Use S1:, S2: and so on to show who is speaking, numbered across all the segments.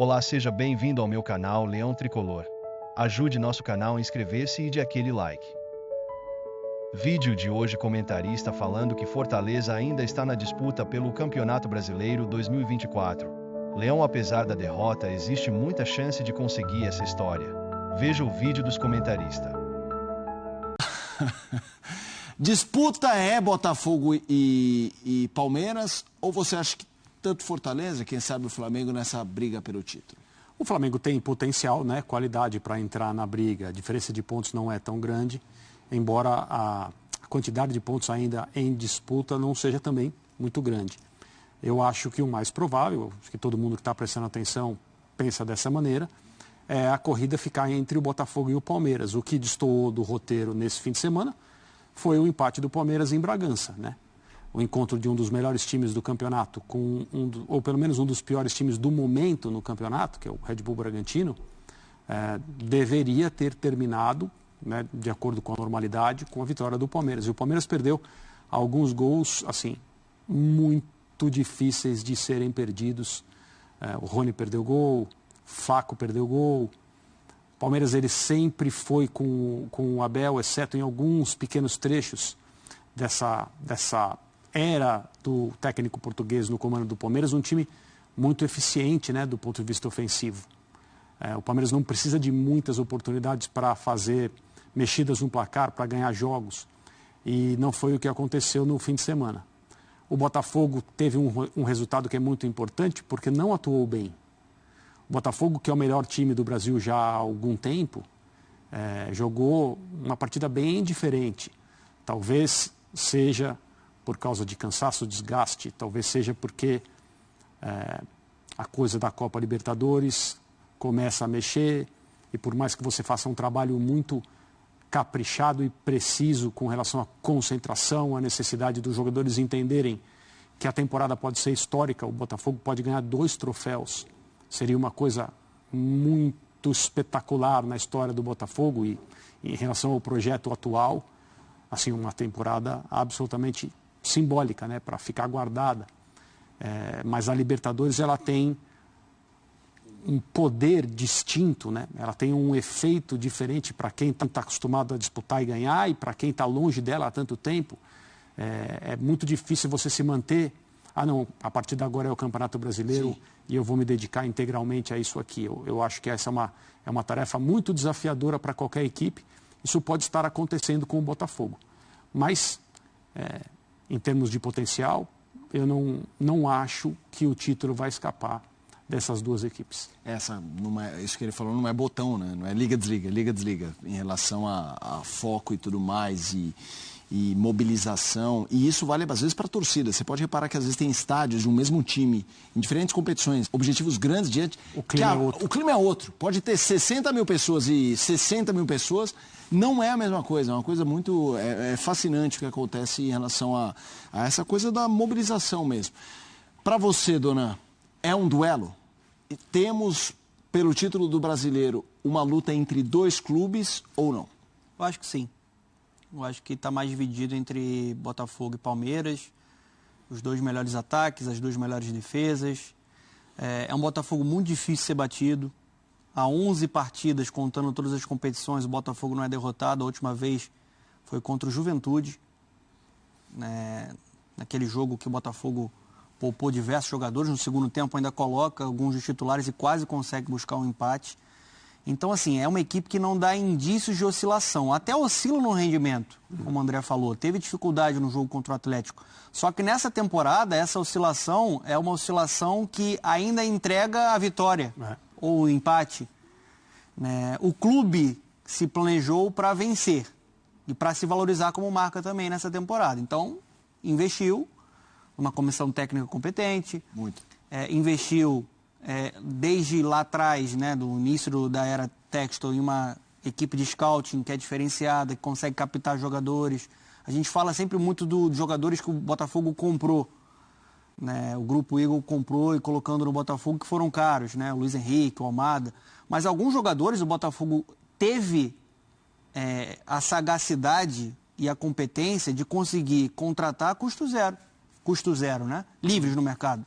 S1: Olá, seja bem-vindo ao meu canal Leão Tricolor. Ajude nosso canal a inscrever-se e dê aquele like. Vídeo de hoje: comentarista falando que Fortaleza ainda está na disputa pelo Campeonato Brasileiro 2024. Leão, apesar da derrota, existe muita chance de conseguir essa história. Veja o vídeo dos comentaristas.
S2: Disputa é Botafogo e Palmeiras, ou você acha que tanto Fortaleza, quem sabe o Flamengo, nessa briga pelo título?
S3: O Flamengo tem potencial, né, qualidade para entrar na briga. A diferença de pontos não é tão grande, embora a quantidade de pontos ainda em disputa não seja também muito grande. Eu acho que o mais provável, acho que todo mundo que está prestando atenção pensa dessa maneira, é a corrida ficar entre o Botafogo e o Palmeiras. O que destoou do roteiro nesse fim de semana foi o empate do Palmeiras em Bragança, né? O encontro de um dos melhores times do campeonato com ou pelo menos um dos piores times do momento no campeonato, que é o Red Bull Bragantino, deveria ter terminado, né, de acordo com a normalidade, com a vitória do Palmeiras. E o Palmeiras perdeu alguns gols, assim, muito difíceis de serem perdidos. O Rony perdeu gol, Flaco perdeu gol. O Palmeiras, ele sempre foi com o Abel, exceto em alguns pequenos trechos dessa era do técnico português no comando do Palmeiras, um time muito eficiente, né, do ponto de vista ofensivo. O Palmeiras não precisa de muitas oportunidades para fazer mexidas no placar, para ganhar jogos. E não foi o que aconteceu no fim de semana. O Botafogo teve um resultado que é muito importante porque não atuou bem. O Botafogo, que é o melhor time do Brasil já há algum tempo, jogou uma partida bem diferente. Talvez seja por causa de cansaço, desgaste, talvez seja porque a coisa da Copa Libertadores começa a mexer e por mais que você faça um trabalho muito caprichado e preciso com relação à concentração, à necessidade dos jogadores entenderem que a temporada pode ser histórica, o Botafogo pode ganhar 2 troféus. Seria uma coisa muito espetacular na história do Botafogo e em relação ao projeto atual, assim, uma temporada absolutamente simbólica, né, para ficar guardada. Mas a Libertadores, ela tem um poder distinto, né? Ela tem um efeito diferente para quem está acostumado a disputar e ganhar e para quem está longe dela há tanto tempo. É muito difícil você se manter. Não, a partir de agora é o Campeonato Brasileiro. Sim. E eu vou me dedicar integralmente a isso aqui. Eu acho que essa é uma tarefa muito desafiadora para qualquer equipe. Isso pode estar acontecendo com o Botafogo. Mas, em termos de potencial, eu não acho que o título vai escapar dessas duas equipes.
S2: Isso que ele falou não é botão, né? Não é liga-desliga, liga-desliga. Em relação a foco e tudo mais e mobilização, e isso vale às vezes para a torcida. Você pode reparar que às vezes tem estádios de um mesmo time, em diferentes competições, objetivos grandes diante...
S3: O clima é outro.
S2: O clima é outro. Pode ter 60 mil pessoas e 60 mil pessoas, não é a mesma coisa. É uma coisa muito fascinante o que acontece em relação a essa coisa da mobilização mesmo. Para você, dona, é um duelo? Temos, pelo título do Brasileiro, uma luta entre 2 clubes ou não?
S4: Eu acho que sim. Eu acho que está mais dividido entre Botafogo e Palmeiras, os 2 melhores ataques, as 2 melhores defesas. É um Botafogo muito difícil de ser batido. Há 11 partidas, contando todas as competições, o Botafogo não é derrotado. A última vez foi contra o Juventude, naquele jogo que o Botafogo poupou diversos jogadores. No segundo tempo ainda coloca alguns dos titulares e quase consegue buscar um empate. Então, assim, é uma equipe que não dá indícios de oscilação. Até oscila no rendimento, como o André falou. Teve dificuldade no jogo contra o Atlético. Só que nessa temporada, essa oscilação é uma oscilação que ainda entrega a vitória ou o empate. O clube se planejou para vencer e para se valorizar como marca também nessa temporada. Então, investiu numa comissão técnica competente.
S2: Muito.
S4: Investiu... desde lá atrás, né, do início da era Textor, em uma equipe de scouting que é diferenciada, que consegue captar jogadores. A gente fala sempre muito dos jogadores que o Botafogo comprou, né? O Grupo Eagle comprou e colocando no Botafogo, que foram caros, né? O Luiz Henrique, o Almada. Mas alguns jogadores o Botafogo teve a sagacidade e a competência de conseguir contratar a custo zero, né? Livres no mercado.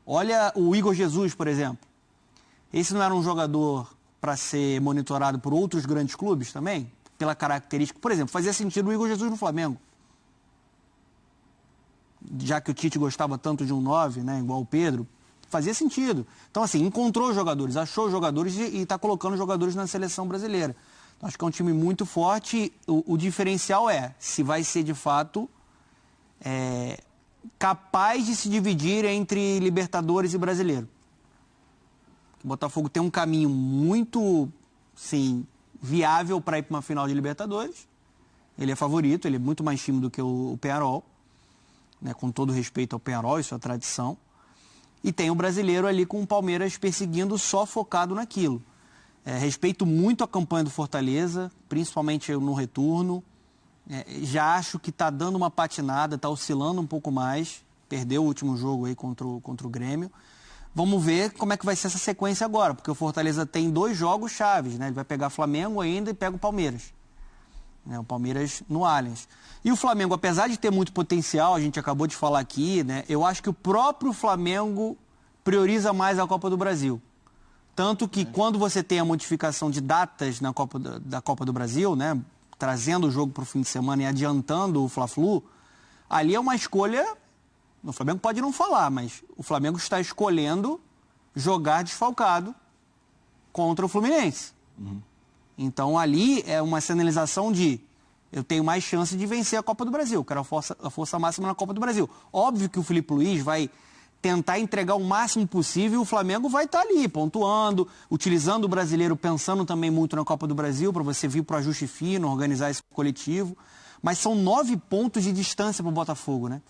S4: Olha o Igor Jesus, por exemplo. esse não era um jogador para ser monitorado por outros grandes clubes também? Pela característica, por exemplo, fazia sentido o Igor Jesus no Flamengo. Já que o Tite gostava tanto de um 9, né, igual o Pedro, fazia sentido. Então, assim, encontrou jogadores, achou jogadores e está colocando jogadores na seleção brasileira. Então, acho que é um time muito forte. O diferencial é se vai ser, de fato, capaz de se dividir entre Libertadores e Brasileiro. O Botafogo tem um caminho muito, sim, viável para ir para uma final de Libertadores. Ele é favorito, ele é muito mais time do que o Peñarol, né, com todo respeito ao Peñarol e sua tradição. E tem o brasileiro ali com o Palmeiras perseguindo, só focado naquilo. Respeito muito a campanha do Fortaleza, principalmente no retorno. Já acho que está dando uma patinada, está oscilando um pouco mais. Perdeu o último jogo aí contra o Grêmio. Vamos ver como é que vai ser essa sequência agora, porque o Fortaleza tem 2 jogos chaves, né? Ele vai pegar Flamengo ainda e pega o Palmeiras. O Palmeiras no Allianz. E o Flamengo, apesar de ter muito potencial, a gente acabou de falar aqui, né? Eu acho que o próprio Flamengo prioriza mais a Copa do Brasil. Tanto que quando você tem a modificação de datas da Copa do Brasil, né? Trazendo o jogo para o fim de semana e adiantando o Fla-Flu, ali é uma escolha. O Flamengo pode não falar, mas o Flamengo está escolhendo jogar desfalcado contra o Fluminense. Então ali é uma sinalização de eu tenho mais chance de vencer a Copa do Brasil, quero a força máxima na Copa do Brasil. Óbvio que o Felipe Luiz vai tentar entregar o máximo possível, o Flamengo vai estar ali, pontuando, utilizando o brasileiro, pensando também muito na Copa do Brasil, para você vir para o ajuste fino, organizar esse coletivo. Mas são 9 pontos de distância para o Botafogo, né?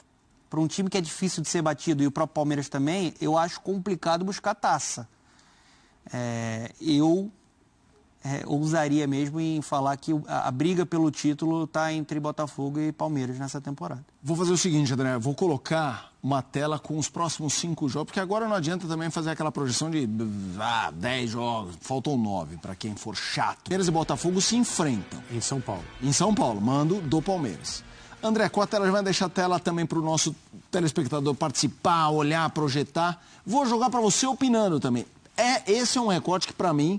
S4: Para um time que é difícil de ser batido, e o próprio Palmeiras também, eu acho complicado buscar taça. Eu ousaria mesmo em falar que a briga pelo título está entre Botafogo e Palmeiras nessa temporada.
S2: Vou fazer o seguinte, André, vou colocar uma tela com os próximos 5 jogos, porque agora não adianta também fazer aquela projeção de 10 jogos, faltam 9, para quem for chato. Palmeiras e Botafogo se enfrentam.
S3: Em São Paulo.
S2: Em São Paulo, mando do Palmeiras. André, com a tela, vai deixar a tela também para o nosso telespectador participar, olhar, projetar. Vou jogar para você opinando também. Esse é um recorte que, para mim,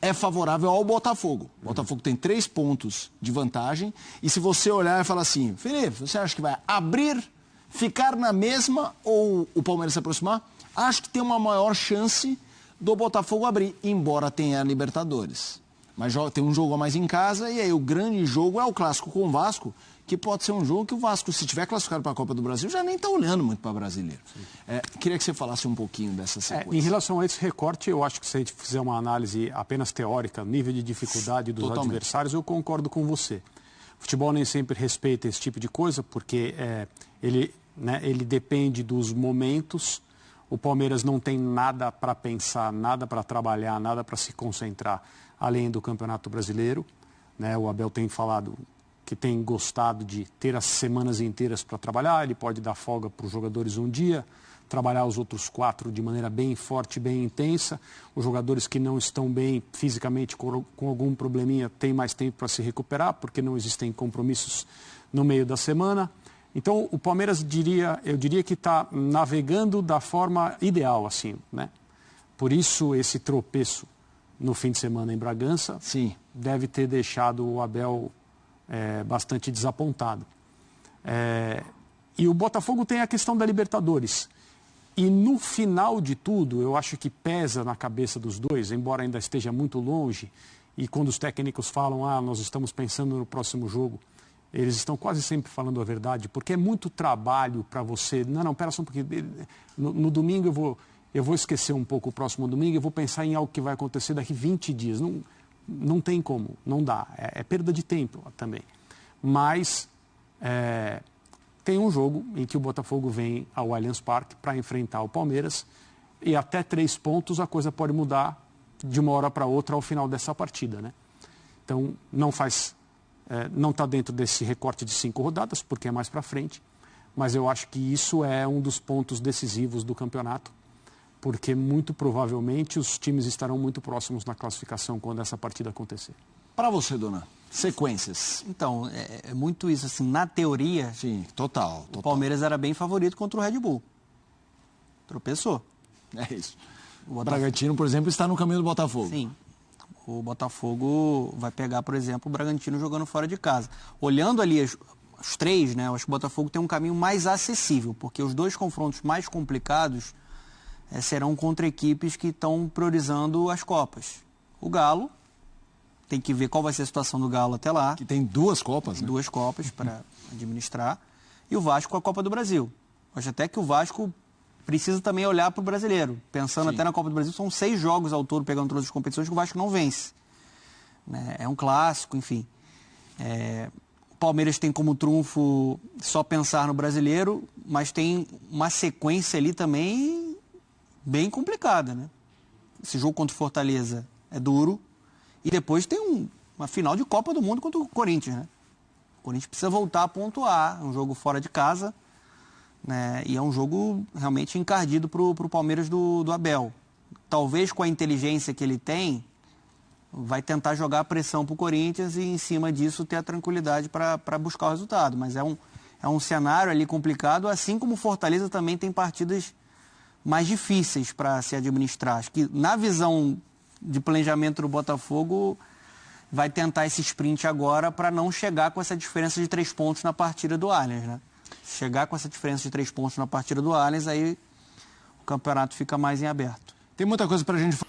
S2: é favorável ao Botafogo. O Botafogo tem 3 pontos de vantagem. E se você olhar e falar assim, Felipe, você acha que vai abrir, ficar na mesma ou o Palmeiras se aproximar? Acho que tem uma maior chance do Botafogo abrir, embora tenha a Libertadores. Mas tem um jogo a mais em casa e aí o grande jogo é o clássico com o Vasco, que pode ser um jogo que o Vasco, se tiver classificado para a Copa do Brasil, já nem está olhando muito para brasileiro. Queria que você falasse um pouquinho dessa sequência.
S3: Em relação a esse recorte, eu acho que se a gente fizer uma análise apenas teórica, nível de dificuldade dos adversários, eu concordo com você. O futebol nem sempre respeita esse tipo de coisa, porque ele depende dos momentos. O Palmeiras não tem nada para pensar, nada para trabalhar, nada para se concentrar, além do Campeonato Brasileiro. O Abel tem falado que tem gostado de ter as semanas inteiras para trabalhar, ele pode dar folga para os jogadores um dia, trabalhar os outros 4 de maneira bem forte, bem intensa. Os jogadores que não estão bem fisicamente, com algum probleminha, têm mais tempo para se recuperar, porque não existem compromissos no meio da semana. Então, o Palmeiras, eu diria que está navegando da forma ideal, assim, né? Por isso, esse tropeço no fim de semana em Bragança deve ter deixado o Abel bastante desapontado. E o Botafogo tem a questão da Libertadores. E no final de tudo, eu acho que pesa na cabeça dos dois, embora ainda esteja muito longe, e quando os técnicos falam, nós estamos pensando no próximo jogo, eles estão quase sempre falando a verdade, porque é muito trabalho para você. Não, pera só um pouquinho. No domingo eu vou esquecer um pouco o próximo domingo e vou pensar em algo que vai acontecer daqui 20 dias. Não tem como, não dá. É perda de tempo também. Mas tem um jogo em que o Botafogo vem ao Allianz Parque para enfrentar o Palmeiras e até 3 pontos a coisa pode mudar de uma hora para outra ao final dessa partida, né? Então não está dentro desse recorte de 5 rodadas, porque é mais para frente, mas eu acho que isso é um dos pontos decisivos do campeonato, porque muito provavelmente os times estarão muito próximos na classificação quando essa partida acontecer.
S2: Para você, dona, sequências.
S4: Então, é muito isso, assim, na teoria...
S2: Sim, total.
S4: O Palmeiras era bem favorito contra o Red Bull. Tropeçou.
S2: É isso. O Bragantino, por exemplo, está no caminho do Botafogo.
S4: Sim. O Botafogo vai pegar, por exemplo, o Bragantino jogando fora de casa. Olhando ali os três, né, eu acho que o Botafogo tem um caminho mais acessível, porque os dois confrontos mais complicados serão contra equipes que estão priorizando as Copas. O Galo, tem que ver qual vai ser a situação do Galo até lá.
S2: Que tem 2 Copas, né?
S4: 2 Copas para administrar. E o Vasco com a Copa do Brasil. Acho até que o Vasco precisa também olhar para o brasileiro. Pensando até na Copa do Brasil, são 6 jogos ao todo, pegando todas as competições, que o Vasco não vence. É um clássico, enfim. O Palmeiras tem como trunfo só pensar no brasileiro, mas tem uma sequência ali também bem complicada, né? Esse jogo contra o Fortaleza é duro. E depois tem uma final de Copa do Mundo contra o Corinthians, né? O Corinthians precisa voltar a pontuar. É um jogo fora de casa, né? E é um jogo realmente encardido para o Palmeiras do Abel. Talvez com a inteligência que ele tem, vai tentar jogar a pressão para o Corinthians e em cima disso ter a tranquilidade para buscar o resultado. Mas é um cenário ali complicado, assim como o Fortaleza também tem partidas mais difíceis para se administrar. Acho que na visão de planejamento do Botafogo vai tentar esse sprint agora para não chegar com essa diferença de 3 pontos na partida do Allianz, né? Chegar com essa diferença de 3 pontos na partida do Allianz, aí o campeonato fica mais em aberto.
S2: Tem muita coisa para a gente falar.